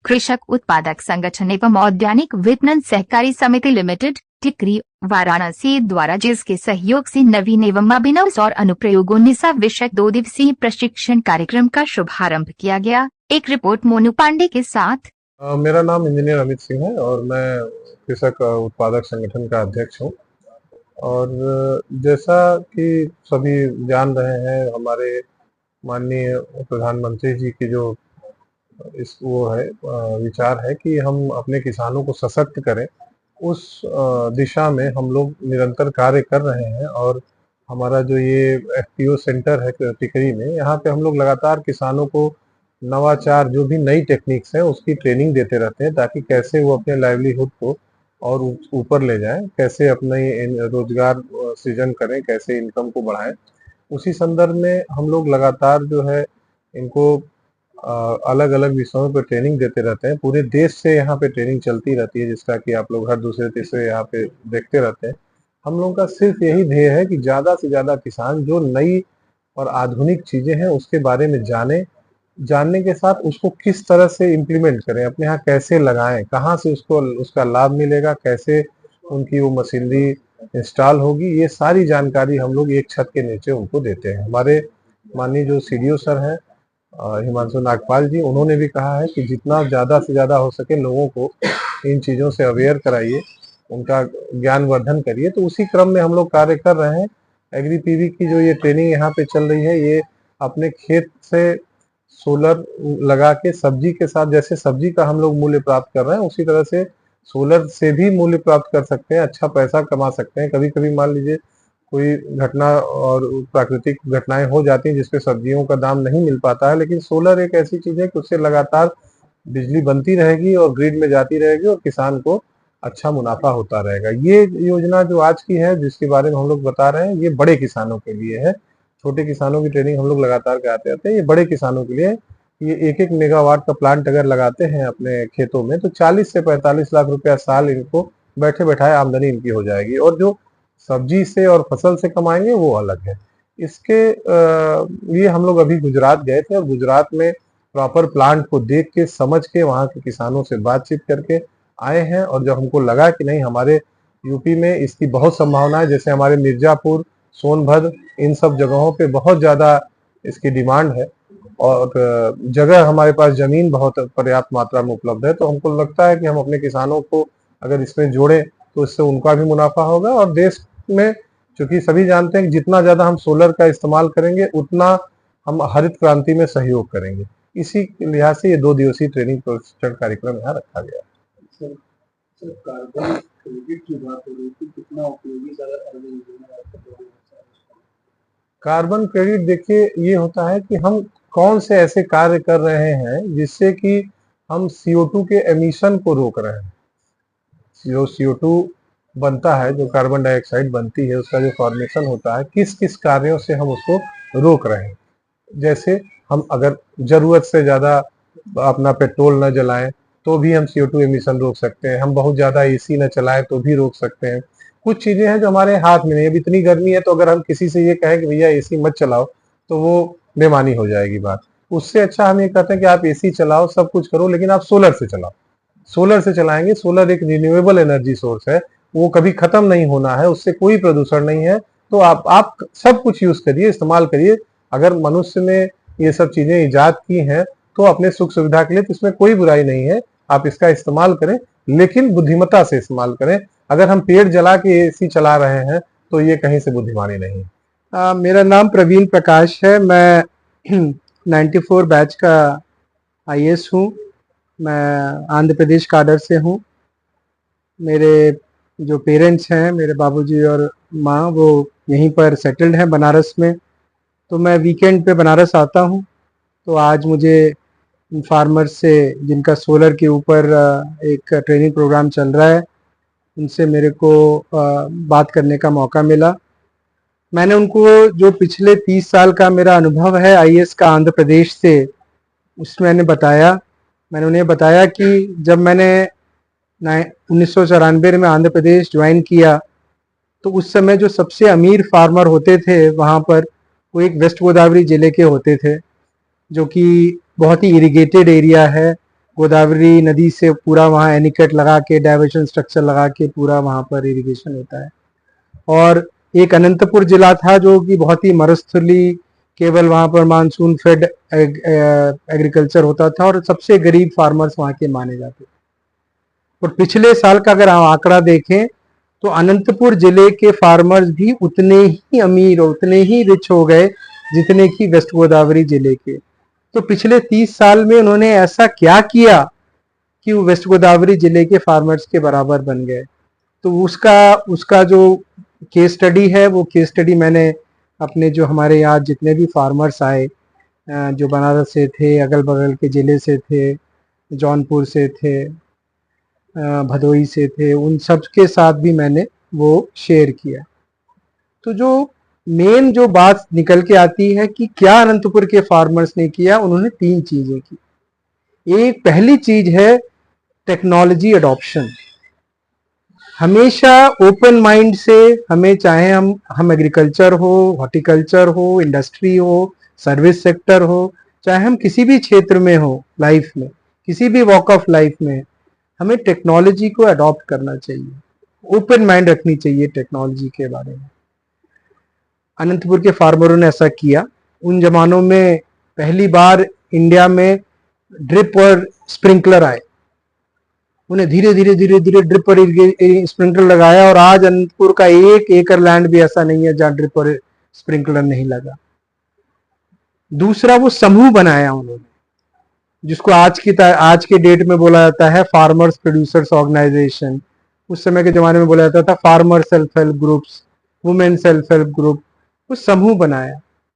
कृषक उत्पादक संगठन एवं औद्यानिक विपणन सहकारी समिति लिमिटेड टिकरी वाराणसी द्वारा जिसके सहयोग से नवीन एवं अभिनव सौर अनुप्रयोगों निशा विषयक 2 दिवसीय प्रशिक्षण कार्यक्रम का शुभारंभ किया गया। एक रिपोर्ट मोनू पांडे के साथ। मेरा नाम इंजीनियर अमित सिंह है और मैं कृषक उत्पादक संगठन का अध्यक्ष हूँ। और जैसा कि सभी जान रहे हैं, हमारे माननीय प्रधानमंत्री जी की जो विचार है कि हम अपने किसानों को सशक्त करें, उस दिशा में हम लोग निरंतर कार्य कर रहे हैं। और हमारा जो ये एफपीओ सेंटर है टिकरी में, यहाँ पे हम लोग लगातार किसानों को नवाचार, जो भी नई टेक्निक्स है उसकी ट्रेनिंग देते रहते हैं, ताकि कैसे वो अपने लाइवलीहुड को और ऊपर ले जाएं, कैसे अपने रोजगार सृजन करें, कैसे इनकम को बढ़ाएं। उसी संदर्भ में हम लोग लगातार जो है इनको अलग अलग विषयों पर ट्रेनिंग देते रहते हैं। पूरे देश से यहाँ पे ट्रेनिंग चलती रहती है, जिसका कि आप लोग हर दूसरे तीसरे यहाँ पे देखते रहते हैं। हम लोगों का सिर्फ यही ध्येय है कि ज़्यादा से ज़्यादा किसान जो नई और आधुनिक चीज़ें हैं उसके बारे में जानने के साथ उसको किस तरह से इम्प्लीमेंट करें, अपने यहाँ कैसे लगाएं, कहाँ से उसको उसका लाभ मिलेगा, कैसे उनकी वो मशीनरी इंस्टॉल होगी, ये सारी जानकारी हम लोग एक छत के नीचे उनको देते हैं। हमारे माननीय जो सीडीओ सर हैं हिमांशु नागपाल जी, उन्होंने भी कहा है कि जितना ज़्यादा से ज़्यादा हो सके लोगों को इन चीज़ों से अवेयर कराइए, उनका ज्ञानवर्धन करिए। तो उसी क्रम में हम लोग कार्य कर रहे हैं। एग्री पीवी की जो ये ट्रेनिंग यहाँ पे चल रही है, ये अपने खेत से सोलर लगा के सब्जी के साथ, जैसे सब्जी का हम लोग मूल्य प्राप्त कर रहे हैं, उसी तरह से सोलर से भी मूल्य प्राप्त कर सकते हैं, अच्छा पैसा कमा सकते हैं। कभी कभी मान लीजिए कोई घटना और प्राकृतिक घटनाएं हो जाती हैं जिसपे सब्जियों का दाम नहीं मिल पाता है, लेकिन सोलर एक ऐसी चीज है कि उससे लगातार बिजली बनती रहेगी और ग्रिड में जाती रहेगी और किसान को अच्छा मुनाफा होता रहेगा। ये योजना जो आज की है, जिसके बारे में हम लोग बता रहे हैं, ये बड़े किसानों के लिए है। छोटे किसानों की ट्रेनिंग हम लोग लगातार कराते रहते हैं। ये बड़े किसानों के लिए, ये 1-1 मेगावाट का प्लांट अगर लगाते हैं अपने खेतों में, तो 40 से 45 लाख रुपया साल इनको बैठे बैठाए आमदनी इनकी हो जाएगी। और जो सब्जी से और फसल से कमाएंगे वो अलग है। इसके लिए हम लोग अभी गुजरात गए थे और गुजरात में प्रॉपर प्लांट को देख के, समझ के, वहाँ के किसानों से बातचीत करके आए हैं। और जब हमको लगा कि नहीं, हमारे यूपी में इसकी बहुत संभावना है, जैसे हमारे मिर्जापुर, सोनभद्र, इन सब जगहों पे बहुत ज़्यादा इसकी डिमांड है और जगह हमारे पास ज़मीन बहुत पर्याप्त मात्रा में उपलब्ध है। तो हमको लगता है कि हम अपने किसानों को अगर इसमें जोड़ें तो इससे उनका भी मुनाफा होगा। और देश में, चूंकि सभी जानते हैं कि जितना ज़्यादा हम सोलर का इस्तेमाल करेंगे उतना हम हरित क्रांति में सहयोग करेंगे। इसी लिहाज से ये 2 दिवसीय ट्रेनिंग प्रशिक्षण कार्यक्रम यहाँ रखा गया। सर, कार्बन क्रेडिट की बात हो रही थी, कितना उपयोगी कार्बन क्रेडिट देखिए, ये होता है कि हम कौन से ऐसे कार्य कर रहे हैं जिससे कि हम CO2 के एमिशन को रोक रहे हैं। जो CO2 बनता है, जो कार्बन डाइऑक्साइड बनती है, उसका जो फॉर्मेशन होता है, किस किस कार्यों से हम उसको रोक रहे हैं। जैसे हम अगर जरूरत से ज़्यादा अपना पेट्रोल न जलाएं तो भी हम CO2 एमिशन रोक सकते हैं। हम बहुत ज़्यादा AC न चलाएं तो भी रोक सकते हैं। कुछ चीज़ें हैं जो हमारे हाथ में नहीं। अब इतनी गर्मी है तो अगर हम किसी से ये कहें कि भैया AC मत चलाओ, तो वो बेमानी हो जाएगी बात। उससे अच्छा हम ये कहते हैं कि आप AC चलाओ, सब कुछ करो, लेकिन आप सोलर से चलाओ। सोलर से चलाएंगे, सोलर एक रिन्यूएबल एनर्जी सोर्स है, वो कभी खत्म नहीं होना है, उससे कोई प्रदूषण नहीं है। तो आप सब कुछ यूज करिए, इस्तेमाल करिए। अगर मनुष्य ने ये सब चीजें इजाद की हैं तो अपने सुख सुविधा के लिए, तो इसमें कोई बुराई नहीं है। आप इसका इस्तेमाल करें, लेकिन बुद्धिमत्ता से इस्तेमाल करें। अगर हम पेड़ जला के AC चला रहे हैं तो ये कहीं से बुद्धिमानी नहीं है। मेरा नाम प्रवीण प्रकाश है। मैं 94 बैच का IAS हूँ। मैं आंध्र प्रदेश काडर से हूँ। मेरे जो पेरेंट्स हैं, मेरे बाबूजी और माँ, वो यहीं पर सेटल्ड हैं बनारस में। तो मैं वीकेंड पे बनारस आता हूँ। तो आज मुझे फार्मर्स से, जिनका सोलर के ऊपर एक ट्रेनिंग प्रोग्राम चल रहा है, उनसे मेरे को बात करने का मौका मिला। मैंने उनको जो पिछले 30 साल का मेरा अनुभव है IAS का आंध्र प्रदेश से, उसमें मैंने उन्हें बताया कि जब मैंने 1994 में आंध्र प्रदेश ज्वाइन किया, तो उस समय जो सबसे अमीर फार्मर होते थे वहाँ पर, वो एक वेस्ट गोदावरी ज़िले के होते थे, जो कि बहुत ही इरिगेटेड एरिया है। गोदावरी नदी से पूरा वहाँ एनिकट लगा के डाइवर्शन स्ट्रक्चर लगा के पूरा वहाँ पर इरिगेशन होता है। और एक अनंतपुर जिला था जो कि बहुत ही मरुस्थली, केवल वहाँ पर मानसून फेड एग्रीकल्चर होता था और सबसे गरीब फार्मर्स वहाँ के माने जाते थे। और पिछले साल का अगर हम आंकड़ा देखें तो अनंतपुर जिले के फार्मर्स भी उतने ही अमीर और उतने ही रिच हो गए जितने कि वेस्ट गोदावरी जिले के। तो पिछले 30 साल में उन्होंने ऐसा क्या किया कि वो वेस्ट गोदावरी जिले के फार्मर्स के बराबर बन गए। तो उसका जो केस स्टडी है, वो केस स्टडी मैंने अपने जो हमारे यहाँ जितने भी फार्मर्स आए, जो बनारस से थे, अगल बगल के जिले से थे, जौनपुर से थे, भदोई से थे, उन सब के साथ भी मैंने वो शेयर किया। तो जो मेन जो बात निकल के आती है कि क्या अनंतपुर के फार्मर्स ने किया, उन्होंने 3 चीजें की। एक पहली चीज है टेक्नोलॉजी अडॉप्शन। हमेशा ओपन माइंड से, हमें चाहे हम एग्रीकल्चर हो, हॉर्टिकल्चर हो, इंडस्ट्री हो, सर्विस सेक्टर हो, चाहे हम किसी भी क्षेत्र में हो लाइफ में, किसी भी वॉक ऑफ लाइफ में, हमें टेक्नोलॉजी को अडॉप्ट करना चाहिए, ओपन माइंड रखनी चाहिए टेक्नोलॉजी के बारे में। अनंतपुर के फार्मरों ने ऐसा किया। उन जमानों में पहली बार इंडिया में ड्रिप और स्प्रिंकलर आए, उन्हें धीरे धीरे ड्रिप और स्प्रिंकलर लगाया और आज अनंतपुर का 1 एकड़ लैंड भी ऐसा नहीं है जहां ड्रिप और स्प्रिंकलर नहीं लगा। दूसरा, वो समूह बनाया उन्होंने, जिसको आज के डेट में बोला जाता है फार्मर्स प्रोड्यूसर्स ऑर्गेनाइजेशन। उस समय के जमाने में बोला जाता था farmer self help groups, women self help group. वो समूह बनाया